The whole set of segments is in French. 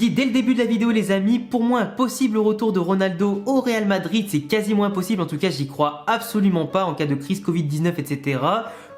vous le dis dès le début de la vidéo les amis, pour moi un possible retour de Ronaldo au Real Madrid c'est quasiment impossible, en tout cas j'y crois absolument pas en cas de crise Covid-19 etc.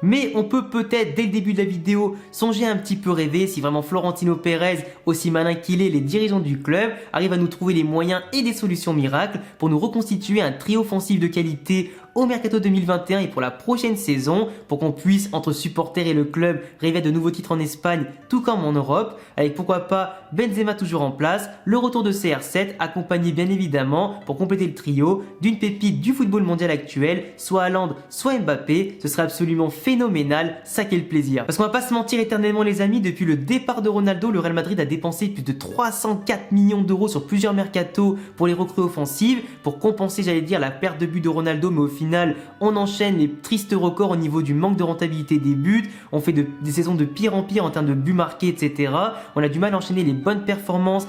Mais on peut peut-être dès le début de la vidéo songer à un petit peu rêver si vraiment Florentino Pérez, aussi malin qu'il est, les dirigeants du club arrivent à nous trouver les moyens et des solutions miracles pour nous reconstituer un trio offensif de qualité au Mercato 2021 et pour la prochaine saison, pour qu'on puisse, entre supporters et le club, rêver de nouveaux titres en Espagne, tout comme en Europe, avec pourquoi pas Benzema toujours en place, le retour de CR7, accompagné bien évidemment, pour compléter le trio, d'une pépite du football mondial actuel, soit Haaland, soit Mbappé, ce serait absolument phénoménal, ça quel plaisir. Parce qu'on va pas se mentir éternellement les amis, depuis le départ de Ronaldo, le Real Madrid a dépensé plus de 304 millions d'euros sur plusieurs mercatos pour les recrues offensives, pour compenser j'allais dire la perte de but de Ronaldo, mais au final on enchaîne les tristes records au niveau du manque de rentabilité des buts, on fait des saisons de pire en pire en termes de buts marqués etc. On a du mal à enchaîner les bonnes performances,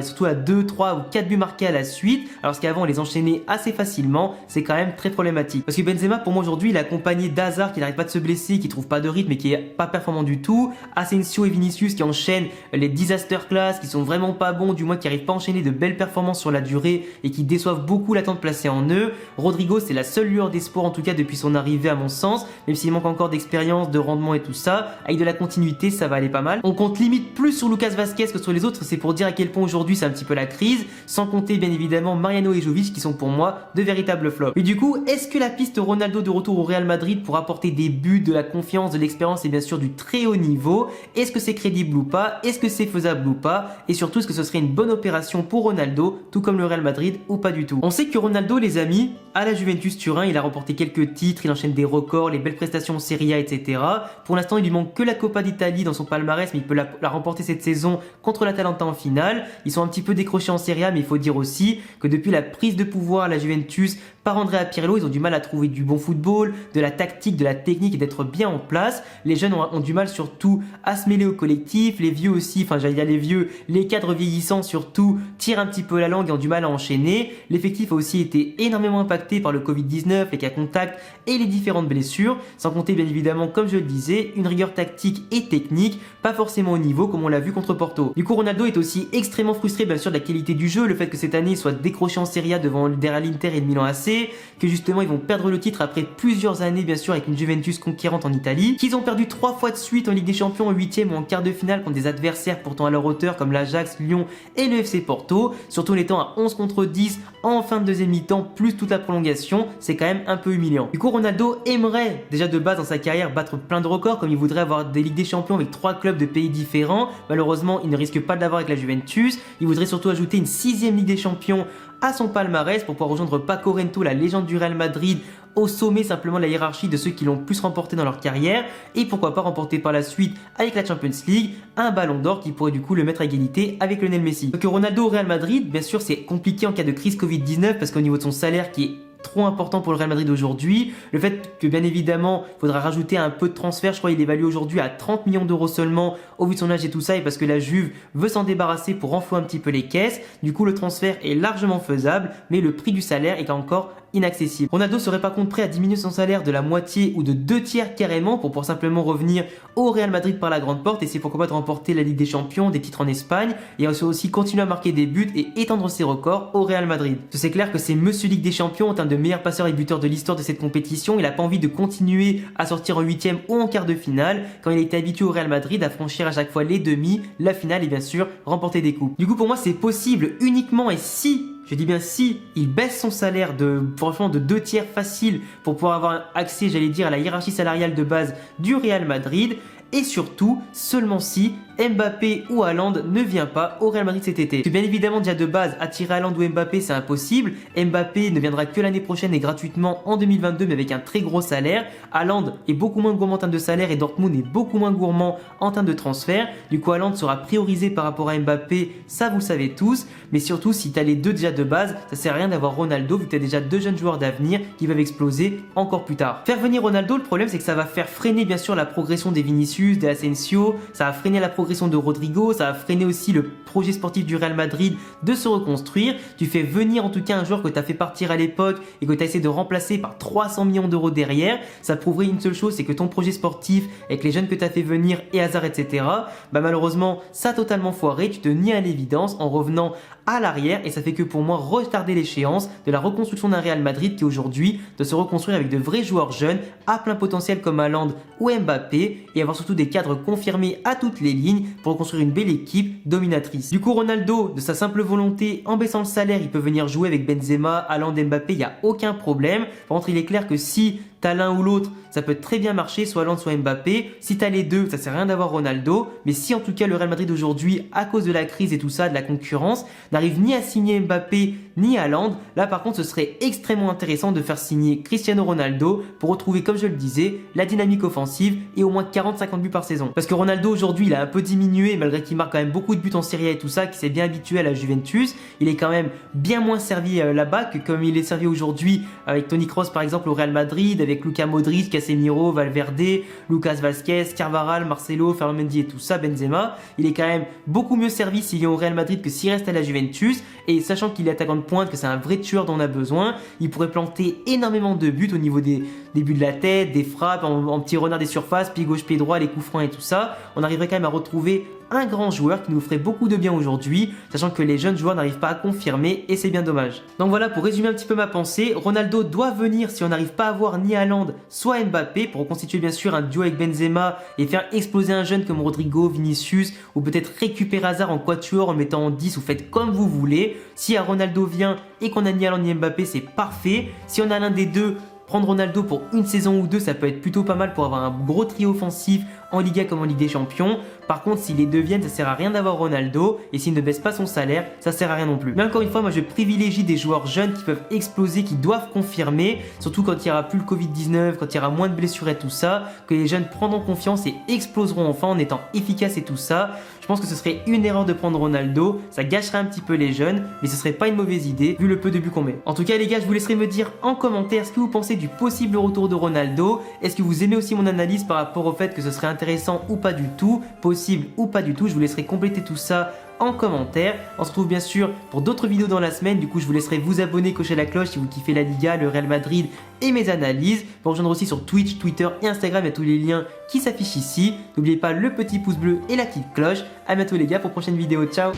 surtout à 2, 3 ou 4 buts marqués à la suite, alors qu'avant on les enchaînait assez facilement, c'est quand même très problématique. Parce que Benzema pour moi aujourd'hui il est accompagné d'Hazard qui n'arrête pas de se blesser, qui trouve pas de rythme et qui est pas performant du tout, Asensio et Vinicius qui enchaînent les disaster class, qui sont vraiment pas bons, du moins qui n'arrivent pas à enchaîner de belles performances sur la durée et qui déçoivent beaucoup l'attente placée en eux. Rodrigo c'est la seule lueur d'espoir en tout cas depuis son arrivée à mon sens, même s'il manque encore d'expérience, de rendement et tout ça, avec de la continuité ça va aller pas mal. On compte limite plus sur Lucas Vazquez que sur les autres, c'est pour dire à quel point aujourd'hui c'est un petit peu la crise, sans compter bien évidemment Mariano et Jovic qui sont pour moi de véritables flops. Et du coup, est-ce que la piste Ronaldo de retour au Real Madrid pour apporter des buts, de la confiance, de l'expérience et bien sûr du très haut niveau, est-ce que c'est crédible ou pas, est-ce que c'est faisable ou pas, et surtout est-ce que ce serait une bonne opération pour Ronaldo, tout comme le Real Madrid ou pas du tout. On sait que Ronaldo les amis, à la Juventus Turin, il a remporté quelques titres, il enchaîne des records, les belles prestations en Serie A, etc. Pour l'instant, il lui manque que la Coppa d'Italie dans son palmarès, mais il peut la remporter cette saison contre l'Atalanta en finale. Ils sont un petit peu décrochés en Serie A, mais il faut dire aussi que depuis la prise de pouvoir à la Juventus par Andrea Pirlo, ils ont du mal à trouver du bon football, de la tactique, de la technique et d'être bien en place. Les jeunes ont du mal surtout à se mêler au collectif, les vieux aussi, enfin j'allais dire les vieux, les cadres vieillissants surtout tirent un petit peu la langue et ont du mal à enchaîner. L'effectif a aussi été énormément impacté par le Covid-19, les cas contacts et les différentes blessures, sans compter bien évidemment comme je le disais, une rigueur tactique et technique, pas forcément au niveau comme on l'a vu contre Porto. Du coup Ronaldo est aussi extrêmement frustré bien sûr de la qualité du jeu, le fait que cette année il soit décroché en Serie A derrière l'Inter et le Milan AC, que justement ils vont perdre le titre après plusieurs années bien sûr avec une Juventus conquérante en Italie, qu'ils ont perdu 3 fois de suite en Ligue des Champions en 8e ou en quart de finale contre des adversaires pourtant à leur hauteur comme l'Ajax, Lyon et le FC Porto, surtout en étant à 11 contre 10 en fin de deuxième mi-temps plus toute la prolongation, c'est quand même un peu humiliant. Du coup Ronaldo aimerait déjà de base dans sa carrière battre plein de records comme il voudrait avoir des Ligues des Champions avec 3 clubs de pays différents, malheureusement il ne risque pas de l'avoir avec la Juventus, il voudrait surtout ajouter une 6e Ligue des Champions à son palmarès pour pouvoir rejoindre Paco Rento, la légende du Real Madrid, au sommet simplement de la hiérarchie de ceux qui l'ont plus remporté dans leur carrière et pourquoi pas remporter par la suite avec la Champions League un ballon d'or qui pourrait du coup le mettre à égalité avec Lionel Messi. Donc Ronaldo au Real Madrid, bien sûr c'est compliqué en cas de crise Covid-19 parce qu'au niveau de son salaire qui est trop important pour le Real Madrid aujourd'hui, le fait que bien évidemment il faudra rajouter un peu de transfert, je crois qu'il est évalué aujourd'hui à 30 millions d'euros seulement au vu de son âge et tout ça, et parce que la Juve veut s'en débarrasser pour renflouer un petit peu les caisses, du coup le transfert est largement faisable mais le prix du salaire est encore inaccessible. Ronaldo serait par contre prêt à diminuer son salaire de la moitié ou de 2 tiers carrément pour pouvoir simplement revenir au Real Madrid par la grande porte et c'est pourquoi pas de remporter la Ligue des Champions, des titres en Espagne et aussi continuer à marquer des buts et étendre ses records au Real Madrid. C'est clair que c'est Monsieur Ligue des Champions en termes de meilleur passeur et buteur de l'histoire de cette compétition. Il n'a pas envie de continuer à sortir en 8e ou en quart de finale quand il a été habitué au Real Madrid à franchir à chaque fois les demi, la finale et bien sûr remporter des coupes. Du coup pour moi c'est possible uniquement et si, je dis bien si, il baisse son salaire franchement de 2 tiers facile pour pouvoir avoir accès, j'allais dire, à la hiérarchie salariale de base du Real Madrid et surtout seulement si Mbappé ou Haaland ne vient pas au Real Madrid cet été. Parce que bien évidemment déjà de base attirer Haaland ou Mbappé c'est impossible, Mbappé ne viendra que l'année prochaine et gratuitement en 2022 mais avec un très gros salaire, Haaland est beaucoup moins gourmand en termes de salaire et Dortmund est beaucoup moins gourmand en termes de transfert, du coup Haaland sera priorisé par rapport à Mbappé, ça vous le savez tous, mais surtout si tu as les deux déjà de base, ça sert à rien d'avoir Ronaldo vu que tu as déjà 2 jeunes joueurs d'avenir qui peuvent exploser encore plus tard. Faire venir Ronaldo, le problème c'est que ça va faire freiner bien sûr la progression des Vinicius, des Asensio, ça va freiner la progression progression de Rodrigo, ça va freiner aussi le projet sportif du Real Madrid de se reconstruire. Tu fais venir en tout cas un joueur que tu as fait partir à l'époque et que tu as essayé de remplacer par 300 millions d'euros derrière. Ça prouverait une seule chose, c'est que ton projet sportif avec les jeunes que tu as fait venir et Hazard, etc., malheureusement, ça a totalement foiré. Tu te nies à l'évidence en revenant à l'arrière et ça fait que pour moi retarder l'échéance de la reconstruction d'un Real Madrid qui aujourd'hui doit se reconstruire avec de vrais joueurs jeunes à plein potentiel comme Haaland ou Mbappé et avoir surtout des cadres confirmés à toutes les lignes pour reconstruire une belle équipe dominatrice. Du coup Ronaldo, de sa simple volonté, en baissant le salaire, il peut venir jouer avec Benzema, Haaland, Mbappé, il n'y a aucun problème. Par contre il est clair que si t'as l'un ou l'autre, ça peut très bien marcher, soit Haaland, soit Mbappé. Si t'as les deux, ça sert à rien d'avoir Ronaldo. Mais si en tout cas le Real Madrid aujourd'hui, à cause de la crise et tout ça, de la concurrence, n'arrive ni à signer Mbappé ni Haaland, là par contre ce serait extrêmement intéressant de faire signer Cristiano Ronaldo pour retrouver, comme je le disais, la dynamique offensive et au moins 40-50 buts par saison. Parce que Ronaldo aujourd'hui il a un peu diminué malgré qu'il marque quand même beaucoup de buts en Serie A et tout ça, qui s'est bien habitué à la Juventus. Il est quand même bien moins servi là-bas que comme il est servi aujourd'hui avec Toni Kroos par exemple au Real Madrid, avec Luka Modric, Casemiro, Valverde, Lucas Vazquez, Carvajal, Marcelo, Ferland Mendy et tout ça, Benzema. Il est quand même beaucoup mieux servi s'il vient au Real Madrid que s'il reste à la Juventus. Et sachant qu'il est attaquant de pointe, que c'est un vrai tueur dont on a besoin, il pourrait planter énormément de buts au niveau des buts de la tête, des frappes, en petit renard des surfaces, pied gauche, pied droit, les coups francs et tout ça. On arriverait quand même à retrouver un grand joueur qui nous ferait beaucoup de bien aujourd'hui, sachant que les jeunes joueurs n'arrivent pas à confirmer et c'est bien dommage. Donc voilà, pour résumer un petit peu ma pensée, Ronaldo doit venir si on n'arrive pas à avoir ni Haaland soit Mbappé pour reconstituer bien sûr un duo avec Benzema et faire exploser un jeune comme Rodrigo, Vinicius ou peut-être récupérer Hazard en quatuor en mettant en 10 ou faites comme vous voulez. Si Ronaldo vient et qu'on a ni Haaland ni Mbappé, c'est parfait. Si on a l'un des deux, prendre Ronaldo pour une saison ou deux, ça peut être plutôt pas mal pour avoir un gros trio offensif en Liga comme en Ligue des Champions. Par contre, si les deux viennent, ça sert à rien d'avoir Ronaldo et s'il ne baisse pas son salaire, ça sert à rien non plus. Mais encore une fois, moi je privilégie des joueurs jeunes qui peuvent exploser, qui doivent confirmer, surtout quand il n'y aura plus le Covid-19, quand il y aura moins de blessures et tout ça, que les jeunes prendront confiance et exploseront enfin en étant efficaces et tout ça. Je pense que ce serait une erreur de prendre Ronaldo, ça gâcherait un petit peu les jeunes, mais ce serait pas une mauvaise idée vu le peu de buts qu'on met. En tout cas les gars, je vous laisserai me dire en commentaire ce que vous pensez du possible retour de Ronaldo. Est-ce que vous aimez aussi mon analyse par rapport au fait que ce serait intéressant ou pas du tout, possible ou pas du tout? Je vous laisserai compléter tout ça en commentaire. On se retrouve bien sûr pour d'autres vidéos dans la semaine. Du coup, je vous laisserai vous abonner, cocher la cloche si vous kiffez la Liga, le Real Madrid et mes analyses. Pour rejoindre aussi sur Twitch, Twitter et Instagram, il y a tous les liens qui s'affichent ici. N'oubliez pas le petit pouce bleu et la petite cloche. A bientôt les gars pour une prochaine vidéo. Ciao!